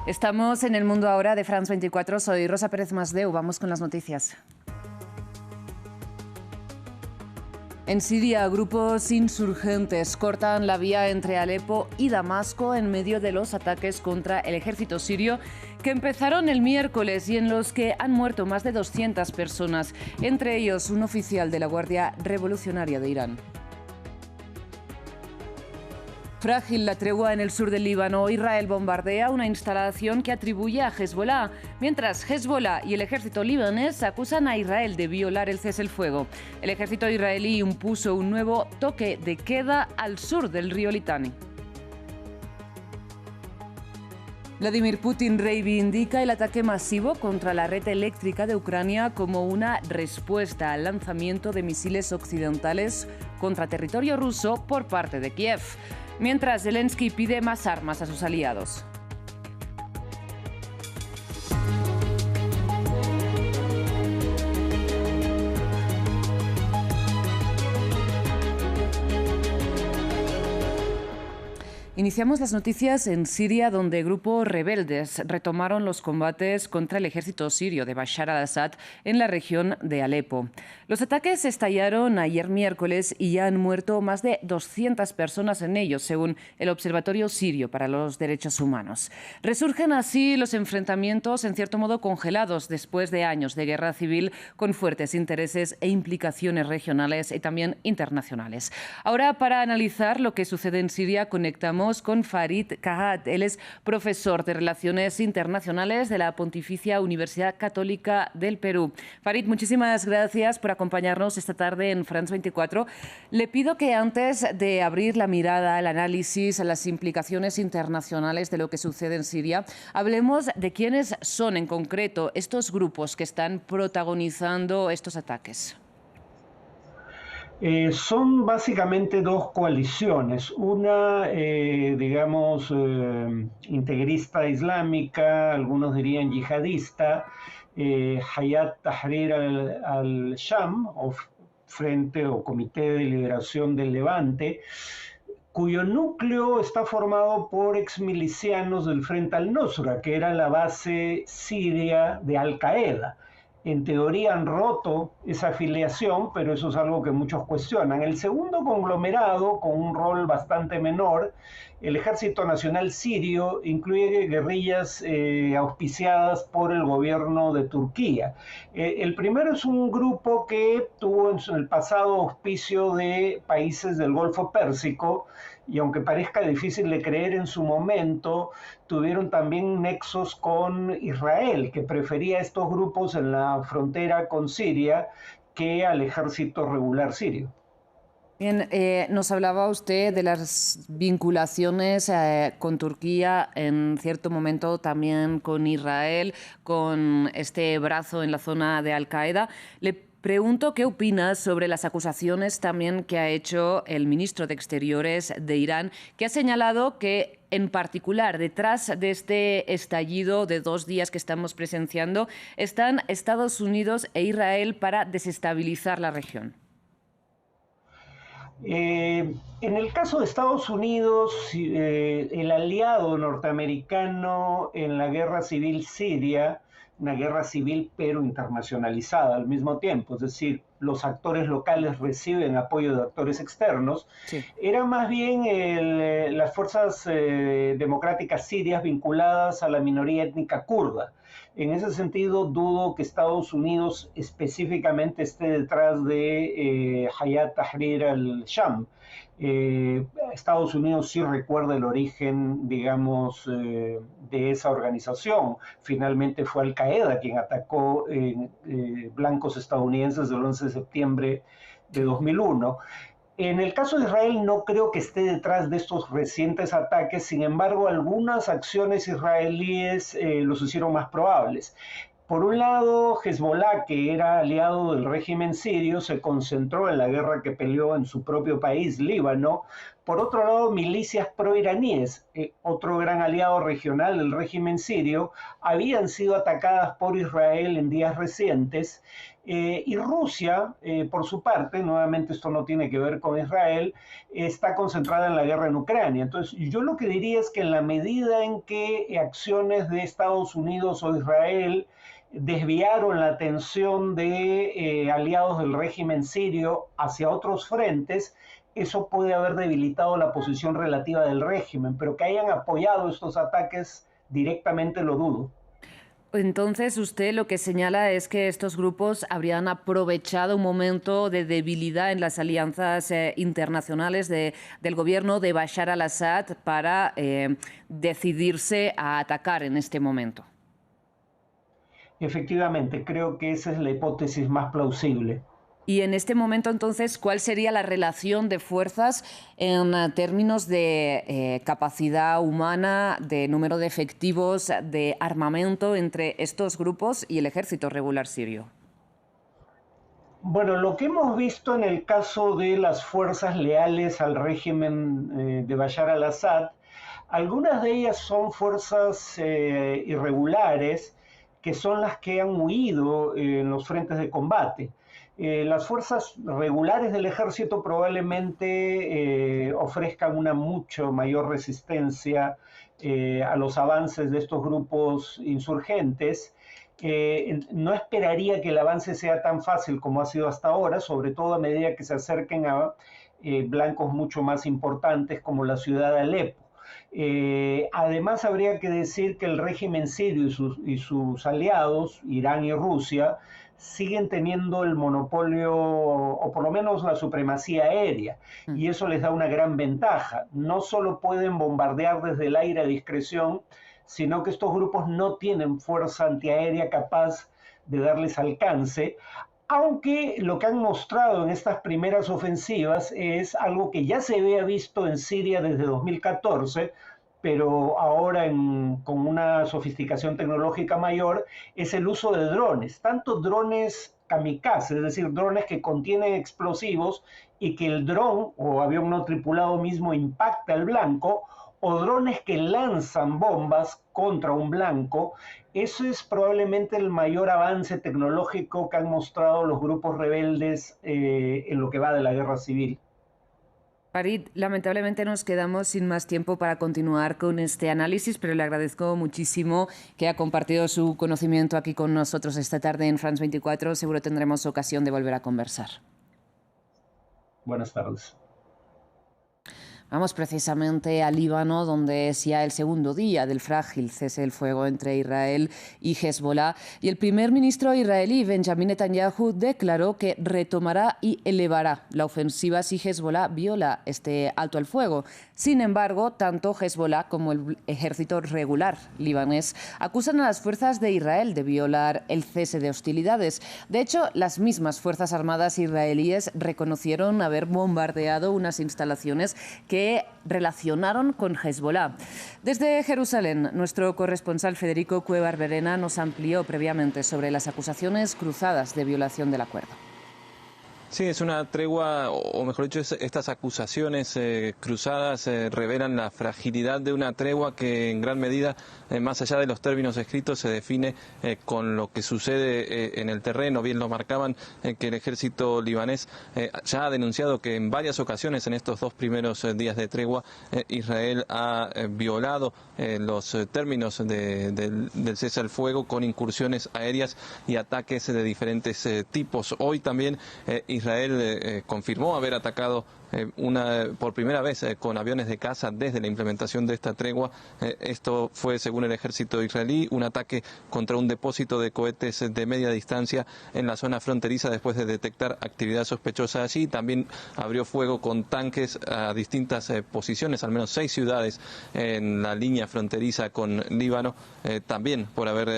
Estamos en El Mundo Ahora de France 24. Soy Rosa Pérez Masdeu. Vamos con las noticias. En Siria, grupos insurgentes cortan la vía entre Alepo y Damasco en medio de los ataques contra el ejército sirio que empezaron el miércoles y en los que han muerto más de 200 personas, entre ellos un oficial de la Guardia Revolucionaria de Irán. Frágil la tregua en el sur del Líbano. Israel bombardea una instalación que atribuye a Hezbollah, mientras Hezbollah y el ejército libanés acusan a Israel de violar el cese el fuego. El ejército israelí impuso un nuevo toque de queda al sur del río Litani. Vladimir Putin reivindica el ataque masivo contra la red eléctrica de Ucrania como una respuesta al lanzamiento de misiles occidentales contra territorio ruso por parte de Kiev, mientras Zelensky pide más armas a sus aliados. Iniciamos las noticias en Siria, donde grupos rebeldes retomaron los combates contra el ejército sirio de Bashar al-Assad en la región de Alepo. Los ataques estallaron ayer miércoles y ya han muerto más de 200 personas en ellos, según el Observatorio Sirio para los Derechos Humanos. Resurgen así los enfrentamientos, en cierto modo congelados después de años de guerra civil con fuertes intereses e implicaciones regionales y también internacionales. Ahora, para analizar lo que sucede en Siria, conectamos con Farid Kahat. Él es profesor de Relaciones Internacionales de la Pontificia Universidad Católica del Perú. Farid, muchísimas gracias por acompañarnos esta tarde en France 24. Le pido que antes de abrir la mirada al análisis, a las implicaciones internacionales de lo que sucede en Siria, hablemos de quiénes son en concreto estos grupos que están protagonizando estos ataques. Son básicamente dos coaliciones, una, integrista islámica, algunos dirían yihadista, Hayat Tahrir al-Sham, o Frente o Comité de Liberación del Levante, cuyo núcleo está formado por exmilicianos del Frente al-Nusra, que era la base siria de Al-Qaeda. En teoría han roto esa afiliación, pero eso es algo que muchos cuestionan. El segundo conglomerado, con un rol bastante menor, el Ejército Nacional Sirio, incluye guerrillas auspiciadas por el gobierno de Turquía. El primero es un grupo que tuvo en el pasado auspicio de países del Golfo Pérsico, y aunque parezca difícil de creer en su momento, tuvieron también nexos con Israel, que prefería estos grupos en la frontera con Siria que al ejército regular sirio. Bien, nos hablaba usted de las vinculaciones con Turquía, en cierto momento también con Israel, con este brazo en la zona de Al-Qaeda. Le pregunto qué opina sobre las acusaciones también que ha hecho el ministro de Exteriores de Irán, que ha señalado que, en particular, detrás de este estallido de 2 días que estamos presenciando, están Estados Unidos e Israel para desestabilizar la región. En el caso de Estados Unidos, el aliado norteamericano en la guerra civil siria, una guerra civil pero internacionalizada al mismo tiempo, es decir, los actores locales reciben apoyo de actores externos, sí. Era más bien las fuerzas democráticas sirias vinculadas a la minoría étnica kurda. En ese sentido, dudo que Estados Unidos específicamente esté detrás de Hayat Tahrir al-Sham. Estados Unidos sí recuerda el origen, digamos, de esa organización. Finalmente fue Al-Qaeda quien atacó blancos estadounidenses el 11 de septiembre de 2001. En el caso de Israel no creo que esté detrás de estos recientes ataques, sin embargo algunas acciones israelíes los hicieron más probables. Por un lado, Hezbollah, que era aliado del régimen sirio, se concentró en la guerra que peleó en su propio país, Líbano. Por otro lado, milicias proiraníes, otro gran aliado regional del régimen sirio, habían sido atacadas por Israel en días recientes Y Rusia, por su parte, nuevamente esto no tiene que ver con Israel, está concentrada en la guerra en Ucrania. Entonces, yo lo que diría es que en la medida en que acciones de Estados Unidos o Israel desviaron la atención de aliados del régimen sirio hacia otros frentes, eso puede haber debilitado la posición relativa del régimen, pero que hayan apoyado estos ataques directamente lo dudo. Entonces, usted lo que señala es que estos grupos habrían aprovechado un momento de debilidad en las alianzas internacionales del gobierno de Bashar al-Assad para decidirse a atacar en este momento. Efectivamente, creo que esa es la hipótesis más plausible. Y en este momento, entonces, ¿cuál sería la relación de fuerzas en términos de capacidad humana, de número de efectivos, de armamento entre estos grupos y el ejército regular sirio? Bueno, lo que hemos visto en el caso de las fuerzas leales al régimen de Bashar al-Assad, algunas de ellas son fuerzas irregulares que son las que han huido en los frentes de combate. Las fuerzas regulares del ejército probablemente ofrezcan una mucho mayor resistencia a los avances de estos grupos insurgentes. No esperaría que el avance sea tan fácil como ha sido hasta ahora, sobre todo a medida que se acerquen a blancos mucho más importantes como la ciudad de Alepo. Además, habría que decir que el régimen sirio y sus aliados, Irán y Rusia, siguen teniendo el monopolio o por lo menos la supremacía aérea, y eso les da una gran ventaja. No solo pueden bombardear desde el aire a discreción, sino que estos grupos no tienen fuerza antiaérea capaz de darles alcance, aunque lo que han mostrado en estas primeras ofensivas es algo que ya se había visto en Siria desde 2014, pero ahora con una sofisticación tecnológica mayor, es el uso de drones, tanto drones kamikaze, es decir, drones que contienen explosivos y que el dron o avión no tripulado mismo impacta al blanco, o drones que lanzan bombas contra un blanco. Eso es probablemente el mayor avance tecnológico que han mostrado los grupos rebeldes en lo que va de la guerra civil. Farid, lamentablemente nos quedamos sin más tiempo para continuar con este análisis, pero le agradezco muchísimo que ha compartido su conocimiento aquí con nosotros esta tarde en France 24. Seguro tendremos ocasión de volver a conversar. Buenas tardes. Vamos precisamente a Líbano, donde es ya el segundo día del frágil cese del fuego entre Israel y Hezbollah. Y el primer ministro israelí, Benjamin Netanyahu, declaró que retomará y elevará la ofensiva si Hezbollah viola este alto al fuego. Sin embargo, tanto Hezbollah como el ejército regular libanés acusan a las fuerzas de Israel de violar el cese de hostilidades. De hecho, las mismas fuerzas armadas israelíes reconocieron haber bombardeado unas instalaciones que relacionaron con Hezbollah. Desde Jerusalén, nuestro corresponsal Federico Cuevar Verena nos amplió previamente sobre las acusaciones cruzadas de violación del acuerdo. Sí, es una tregua, o mejor dicho, estas acusaciones cruzadas revelan la fragilidad de una tregua que en gran medida, más allá de los términos escritos, se define con lo que sucede en el terreno. Bien lo marcaban que el ejército libanés ya ha denunciado que en varias ocasiones en estos dos primeros días de tregua Israel ha violado los términos del cese al fuego con incursiones aéreas y ataques de diferentes tipos. Hoy también Israel confirmó haber atacado por primera vez con aviones de caza desde la implementación de esta tregua. Esto fue, según el ejército israelí, un ataque contra un depósito de cohetes de media distancia en la zona fronteriza después de detectar actividad sospechosa allí. También abrió fuego con tanques a distintas posiciones, al menos 6 ciudades en la línea fronteriza con Líbano, también por haber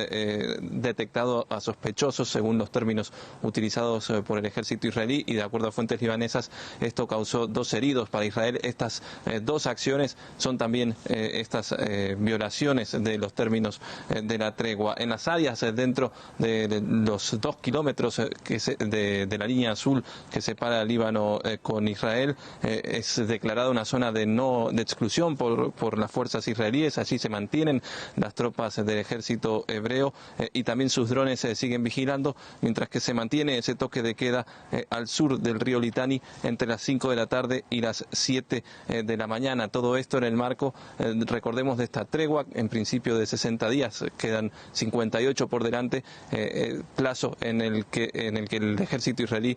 detectado a sospechosos, según los términos utilizados por el ejército israelí, y de acuerdo a fuentes libanesas, esto causó dejado 2 heridos. Para Israel estas 2 acciones son también estas violaciones de los términos de la tregua. En las áreas dentro de los 2 kilómetros de la línea azul que separa el Líbano con Israel, es declarada una zona de exclusión por las fuerzas israelíes. Allí se mantienen las tropas del ejército hebreo y también sus drones siguen vigilando, mientras que se mantiene ese toque de queda al sur del río Litani entre las 5 de la tarde y las 7 de la mañana. Todo esto en el marco, recordemos, de esta tregua, en principio de 60 días, quedan 58 por delante, plazo en el que el ejército israelí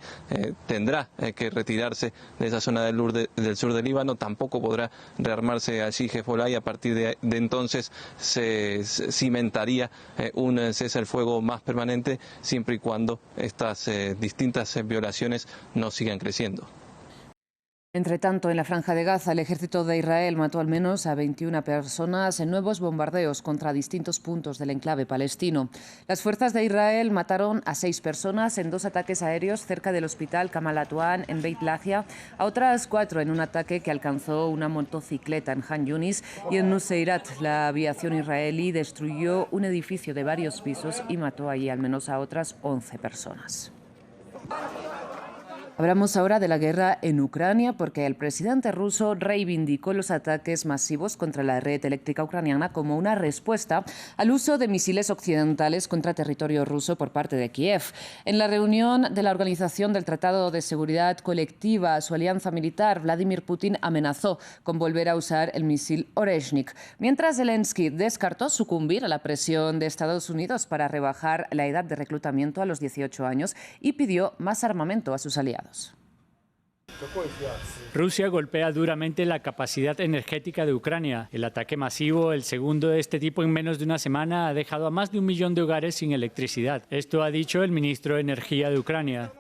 tendrá que retirarse de esa zona del sur del Líbano. Tampoco podrá rearmarse allí Hezbollah y a partir de entonces se cimentaría un cese al fuego más permanente, siempre y cuando estas distintas violaciones no sigan creciendo. Entre tanto, en la Franja de Gaza, el ejército de Israel mató al menos a 21 personas en nuevos bombardeos contra distintos puntos del enclave palestino. Las fuerzas de Israel mataron a 6 personas en 2 ataques aéreos cerca del hospital Kamal Adwan en Beit Lahia, a otras 4 en un ataque que alcanzó una motocicleta en Han Yunis, y en Nuseirat la aviación israelí destruyó un edificio de varios pisos y mató allí al menos a otras 11 personas. Hablamos ahora de la guerra en Ucrania porque el presidente ruso reivindicó los ataques masivos contra la red eléctrica ucraniana como una respuesta al uso de misiles occidentales contra territorio ruso por parte de Kiev. En la reunión de la Organización del Tratado de Seguridad Colectiva, su alianza militar, Vladimir Putin amenazó con volver a usar el misil Oreshnik, mientras Zelensky descartó sucumbir a la presión de Estados Unidos para rebajar la edad de reclutamiento a los 18 años y pidió más armamento a sus aliados. Rusia golpea duramente la capacidad energética de Ucrania. El ataque masivo, el segundo de este tipo en menos de una semana, ha dejado a más de 1 millón de hogares sin electricidad. Esto ha dicho el ministro de Energía de Ucrania.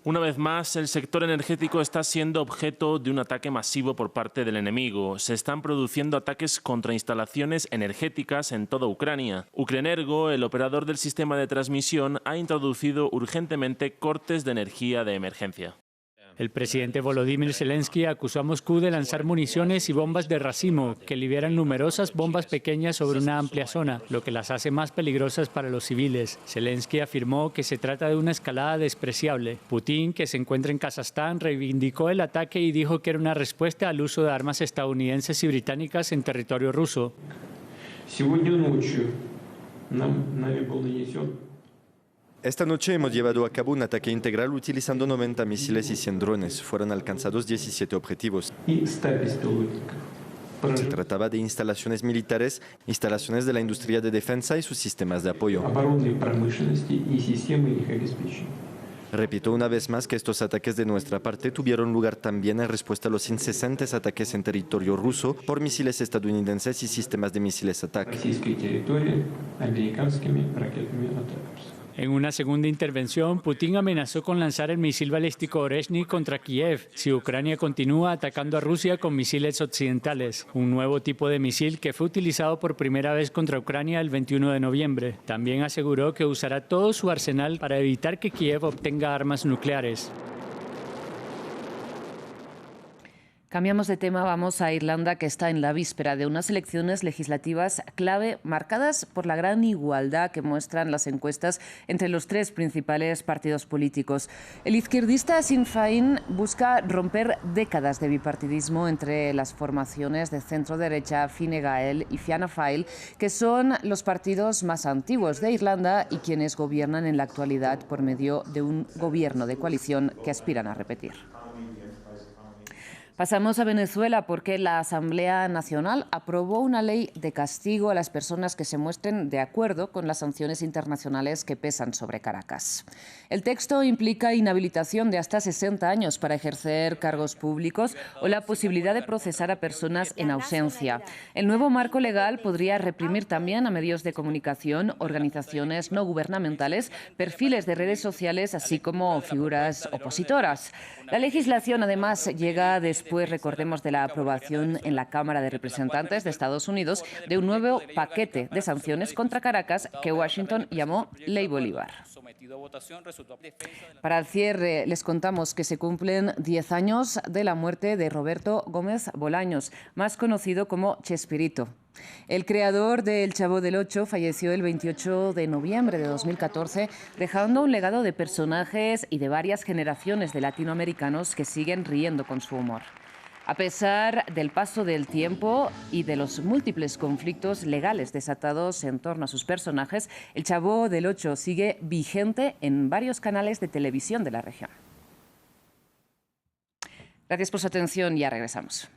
Una vez más, el sector energético está siendo objeto de un ataque masivo por parte del enemigo. Se están produciendo ataques contra instalaciones energéticas en toda Ucrania. Ukrenergo, el operador del sistema de transmisión, ha introducido urgentemente cortes de energía de emergencia. El presidente Volodymyr Zelensky acusó a Moscú de lanzar municiones y bombas de racimo, que liberan numerosas bombas pequeñas sobre una amplia zona, lo que las hace más peligrosas para los civiles. Zelensky afirmó que se trata de una escalada despreciable. Putin, que se encuentra en Kazajstán, reivindicó el ataque y dijo que era una respuesta al uso de armas estadounidenses y británicas en territorio ruso. Esta noche hemos llevado a cabo un ataque integral utilizando 90 misiles y 100 drones. Fueron alcanzados 17 objetivos. Se trataba de instalaciones militares, instalaciones de la industria de defensa y sus sistemas de apoyo. Repito una vez más que estos ataques de nuestra parte tuvieron lugar también en respuesta a los incesantes ataques en territorio ruso por misiles estadounidenses y sistemas de misiles ATAK. En una segunda intervención, Putin amenazó con lanzar el misil balístico Oreshnik contra Kiev si Ucrania continúa atacando a Rusia con misiles occidentales, un nuevo tipo de misil que fue utilizado por primera vez contra Ucrania el 21 de noviembre. También aseguró que usará todo su arsenal para evitar que Kiev obtenga armas nucleares. Cambiamos de tema, vamos a Irlanda, que está en la víspera de unas elecciones legislativas clave marcadas por la gran igualdad que muestran las encuestas entre los 3 principales partidos políticos. El izquierdista Sinn Féin busca romper décadas de bipartidismo entre las formaciones de centro-derecha Fine Gael y Fianna Fáil, que son los partidos más antiguos de Irlanda y quienes gobiernan en la actualidad por medio de un gobierno de coalición que aspiran a repetir. Pasamos a Venezuela porque la Asamblea Nacional aprobó una ley de castigo a las personas que se muestren de acuerdo con las sanciones internacionales que pesan sobre Caracas. El texto implica inhabilitación de hasta 60 años para ejercer cargos públicos o la posibilidad de procesar a personas en ausencia. El nuevo marco legal podría reprimir también a medios de comunicación, organizaciones no gubernamentales, perfiles de redes sociales, así como figuras opositoras. La legislación, además, llega después después, recordemos, de la aprobación en la Cámara de Representantes de Estados Unidos de un nuevo paquete de sanciones contra Caracas que Washington llamó Ley Bolívar. Para el cierre, les contamos que se cumplen 10 años de la muerte de Roberto Gómez Bolaños, más conocido como Chespirito. El creador de El Chavo del Ocho falleció el 28 de noviembre de 2014, dejando un legado de personajes y de varias generaciones de latinoamericanos que siguen riendo con su humor. A pesar del paso del tiempo y de los múltiples conflictos legales desatados en torno a sus personajes, El Chavo del Ocho sigue vigente en varios canales de televisión de la región. Gracias por su atención, ya regresamos.